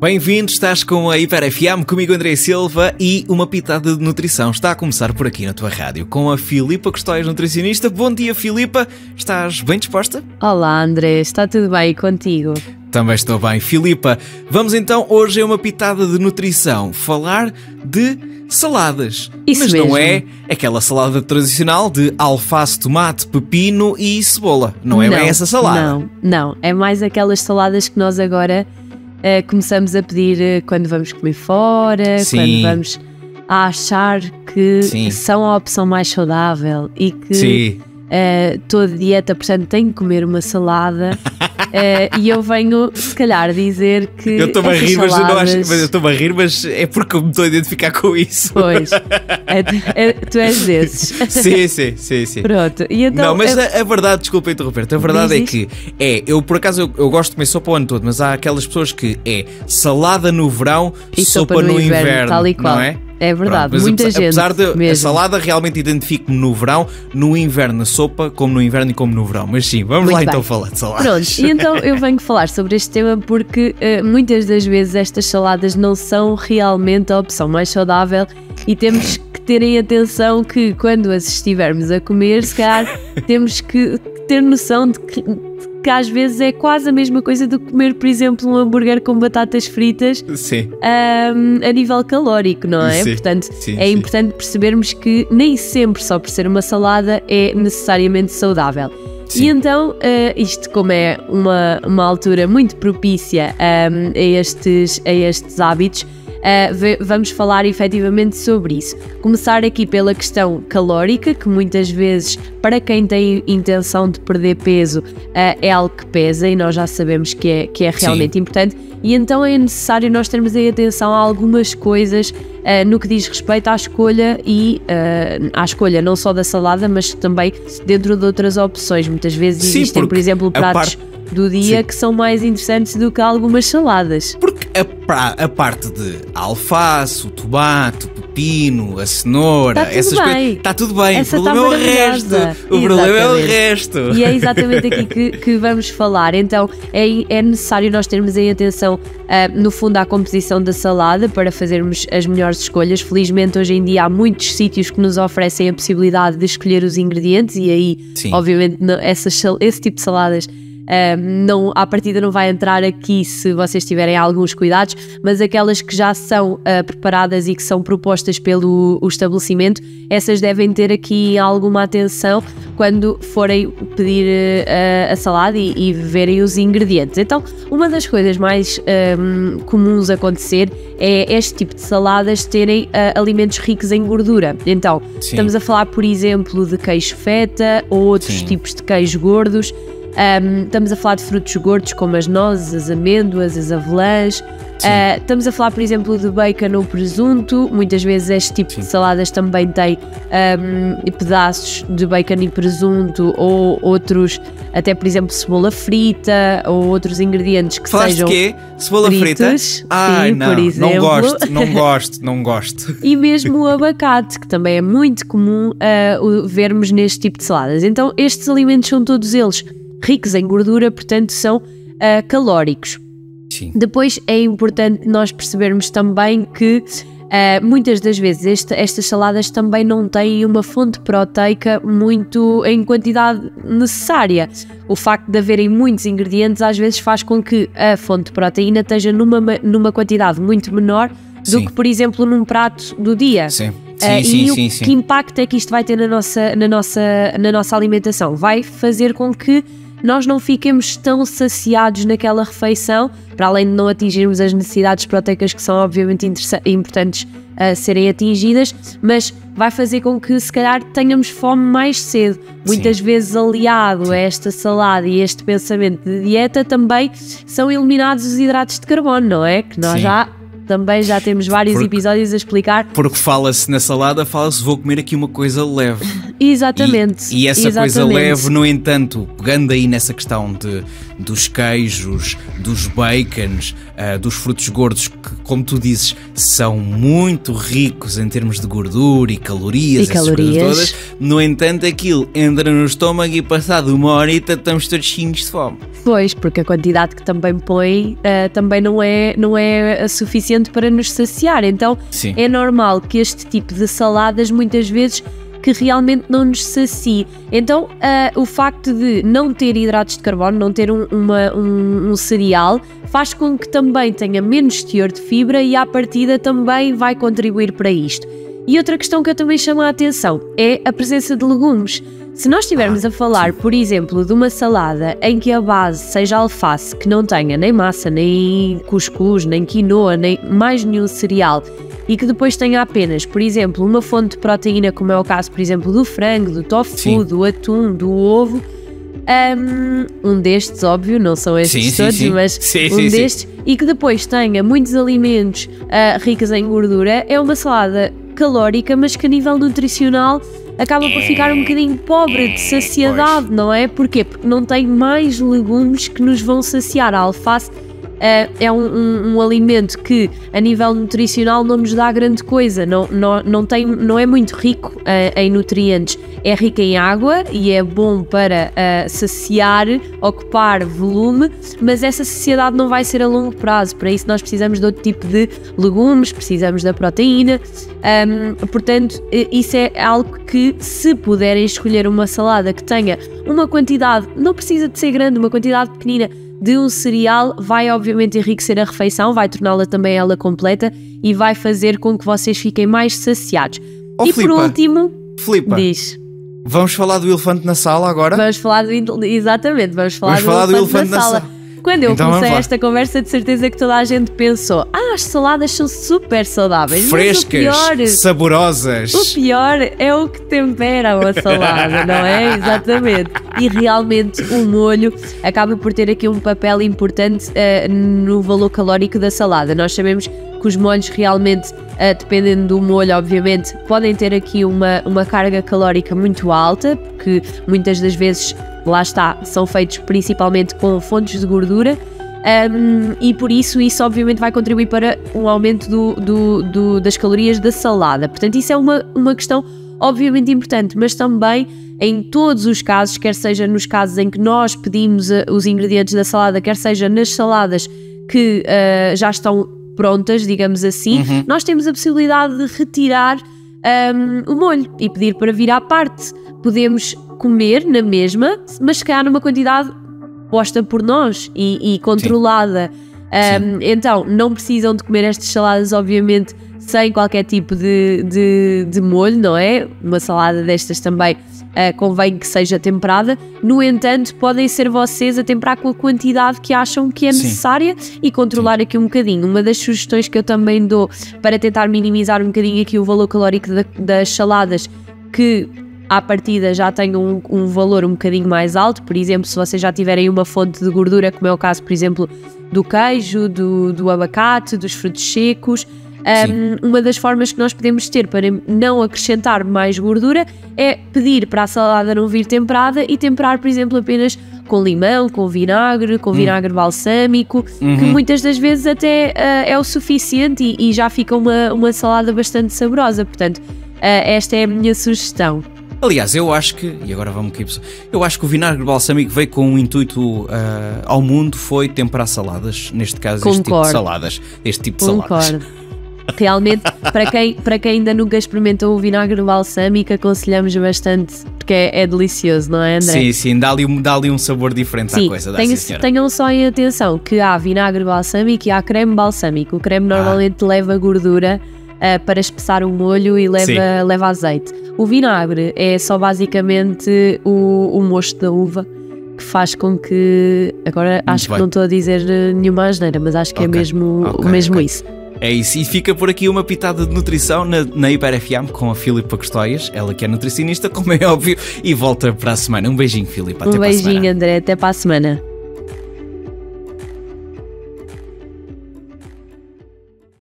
Bem-vindo, estás com a Hiper FM, comigo André Silva e uma pitada de nutrição está a começar por aqui na tua rádio com a Filipa Custóias, nutricionista. Bom dia, Filipa, estás bem disposta? Olá André, está tudo bem contigo? Também estou bem. Filipa, vamos então hoje a uma pitada de nutrição, falar de saladas. Isso mas mesmo. Não é aquela salada tradicional de alface, tomate, pepino e cebola, não é bem essa salada. Não, é mais aquelas saladas que nós agora começamos a pedir quando vamos comer fora, Sim. quando vamos a achar que Sim. são a opção mais saudável e que Sim. toda dieta, portanto, tem que comer uma salada. E eu venho, se calhar, dizer que Eu estou-me a essas rir, mas eu não acho, saladas... eu estou-me a rir, mas é porque eu me estou a identificar com isso. Pois, tu és desses. Sim. Pronto, e então... Não, mas a verdade, desculpa interromper-te, a verdade é Diz que eu por acaso eu gosto de comer sopa o ano todo, mas há aquelas pessoas que é salada no verão, E sopa no inverno, tal e qual. não é? É verdade, Pronto, mas muita gente apesar de a mesmo. salada realmente identifico-me no verão, no inverno na sopa, como no inverno e como no verão. Mas sim, vamos Muito lá bem. então falar de saladas. Pronto, e então eu venho falar sobre este tema porque muitas das vezes estas saladas não são realmente a opção mais saudável e temos que terem atenção que quando as estivermos a comer, se calhar temos que ter noção de que às vezes é quase a mesma coisa do que comer, por exemplo, um hambúrguer com batatas fritas Sim. a nível calórico, não é? Sim, Portanto, sim, é sim. importante percebermos que nem sempre só por ser uma salada é necessariamente saudável. Sim. E então, isto como é uma altura muito propícia a estes hábitos, vamos falar efetivamente sobre isso. Começar aqui pela questão calórica, que muitas vezes, para quem tem intenção de perder peso, é algo que pesa e nós já sabemos que é realmente importante. E então é necessário nós termos aí atenção a algumas coisas no que diz respeito à escolha à escolha não só da salada, mas também dentro de outras opções. Muitas vezes existem, por exemplo, pratos do dia Sim. que são mais interessantes do que algumas saladas. Porque a parte de alface, o tomate, o pepino, a cenoura, essas coisas, está tudo bem. Essa o problema é o resto. O problema é o resto. E é exatamente aqui que vamos falar. Então é necessário nós termos em atenção, no fundo, à composição da salada para fazermos as melhores escolhas. Felizmente, hoje em dia há muitos sítios que nos oferecem a possibilidade de escolher os ingredientes e aí, Sim. obviamente, esse tipo de saladas à partida não vai entrar aqui se vocês tiverem alguns cuidados, mas aquelas que já são preparadas e que são propostas pelo estabelecimento, essas devem ter aqui alguma atenção quando forem pedir a salada e verem os ingredientes. Então, uma das coisas mais comuns a acontecer é este tipo de saladas terem alimentos ricos em gordura. Então, Sim. estamos a falar, por exemplo, de queijo feta ou outros Sim. tipos de queijo gordos. Estamos a falar de frutos gordos como as nozes, as amêndoas, as avelãs. Estamos a falar, por exemplo, de bacon ou presunto. Muitas vezes este tipo de saladas também tem pedaços de bacon e presunto ou outros, até por exemplo cebola frita ou outros ingredientes que Falaste sejam de quê? Cebola frita? fritos. Ai, Sim, não, por exemplo. não gosto. E mesmo o abacate, que também é muito comum vermos neste tipo de saladas. Então estes alimentos são todos eles ricos em gordura, portanto são calóricos. Sim. Depois é importante nós percebermos também que muitas das vezes estas saladas também não têm uma fonte proteica muito em quantidade necessária. O facto de haverem muitos ingredientes às vezes faz com que a fonte de proteína esteja numa quantidade muito menor do Sim. que, por exemplo, num prato do dia. Sim. Que impacto é que isto vai ter na nossa alimentação? Vai fazer com que nós não fiquemos tão saciados naquela refeição, para além de não atingirmos as necessidades proteicas que são obviamente importantes a serem atingidas, mas vai fazer com que se calhar tenhamos fome mais cedo. Muitas vezes aliado a esta salada e este pensamento de dieta também são eliminados os hidratos de carbono, não é? Que nós também já temos vários episódios a explicar. Porque fala-se na salada, fala-se vou comer aqui uma coisa leve. Exatamente. E essa coisa leve, no entanto, pegando aí nessa questão dos queijos, dos bacons, dos frutos gordos, que, como tu dizes, são muito ricos em termos de gordura e calorias, essas coisas todas. No entanto, aquilo entra no estômago e passado uma horita estamos todos cheinhos de fome. Pois, porque a quantidade que também põe também não é suficiente para nos saciar. Então, sim, é normal que este tipo de saladas muitas vezes que realmente não nos sacie. Então, o facto de não ter hidratos de carbono, não ter um cereal, faz com que também tenha menos teor de fibra e à partida também vai contribuir para isto. E outra questão que eu também chamo a atenção é a presença de legumes. Se nós estivermos a falar, por exemplo, de uma salada em que a base seja alface, que não tenha nem massa, nem cuscuz, nem quinoa, nem mais nenhum cereal, e que depois tenha apenas, por exemplo, uma fonte de proteína, como é o caso, por exemplo, do frango, do tofu, sim, do atum, do ovo, um destes, óbvio, não são estes todos, mas destes, e que depois tenha muitos alimentos ricos em gordura, é uma salada calórica, mas que a nível nutricional acaba por ficar um bocadinho pobre de saciedade, não é? Porquê? Porque não tem mais legumes que nos vão saciar. A alface é um alimento que a nível nutricional não nos dá grande coisa, não é muito rico em nutrientes, é rico em água e é bom para saciar, ocupar volume, mas essa saciedade não vai ser a longo prazo. Para isso nós precisamos de outro tipo de legumes, precisamos da proteína, portanto isso é algo que, se puderem escolher uma salada que tenha uma quantidade, não precisa de ser grande, uma quantidade pequenina de um cereal, vai obviamente enriquecer a refeição, vai torná-la também ela completa e vai fazer com que vocês fiquem mais saciados. E Filipa, por último, diz... Vamos falar do elefante na sala agora? Vamos falar do elefante na sala. Quando eu comecei esta conversa, de certeza que toda a gente pensou: as saladas são super saudáveis, frescas, saborosas. O pior é o que tempera uma salada, não é? Exatamente. E realmente o molho acaba por ter aqui um papel importante no valor calórico da salada. Nós sabemos que os molhos realmente, dependendo do molho, obviamente, podem ter aqui uma carga calórica muito alta, porque muitas das vezes, lá está, são feitos principalmente com fontes de gordura, e por isso obviamente vai contribuir para um aumento das calorias da salada. Portanto, isso é uma questão obviamente importante, mas também em todos os casos, quer seja nos casos em que nós pedimos os ingredientes da salada, quer seja nas saladas que já estão prontas, digamos assim, nós temos a possibilidade de retirar o molho e pedir para vir à parte. Podemos comer na mesma, mas se calhar numa quantidade posta por nós e controlada. Então, não precisam de comer estas saladas, obviamente, sem qualquer tipo de molho, não é? Uma salada destas também convém que seja temperada. No entanto, podem ser vocês a temperar com a quantidade que acham que é necessária e controlar aqui um bocadinho. Uma das sugestões que eu também dou para tentar minimizar um bocadinho aqui o valor calórico das saladas, que à partida já tenham um valor um bocadinho mais alto. Por exemplo, se vocês já tiverem uma fonte de gordura, como é o caso, por exemplo, do queijo, do abacate, dos frutos secos, uma das formas que nós podemos ter para não acrescentar mais gordura é pedir para a salada não vir temperada e temperar, por exemplo, apenas com limão, com vinagre balsâmico, que muitas das vezes até é o suficiente e já fica uma salada bastante saborosa. Portanto, esta é a minha sugestão. Aliás, eu acho que, e agora vamos aqui, eu acho que o vinagre balsâmico veio com um intuito ao mundo, foi temperar saladas, neste caso este tipo de saladas. Realmente, para quem ainda nunca experimentou o vinagre balsâmico, aconselhamos bastante, porque é delicioso, não é, André? Sim, dá ali um sabor diferente à coisa. Tenham só em atenção que há vinagre balsâmico e há creme balsâmico. O creme normalmente leva gordura para espessar o molho e leva azeite. O vinagre é só basicamente o mosto da uva, que faz com que... Agora acho que não estou a dizer nenhuma asneira, mas acho que é mesmo isso. É isso, e fica por aqui uma pitada de nutrição na Hiper FM com a Filipa Custóias, ela que é nutricionista, como é óbvio, e volta para a semana. Um beijinho, Filipa, até para a semana. Um beijinho, André, até para a semana.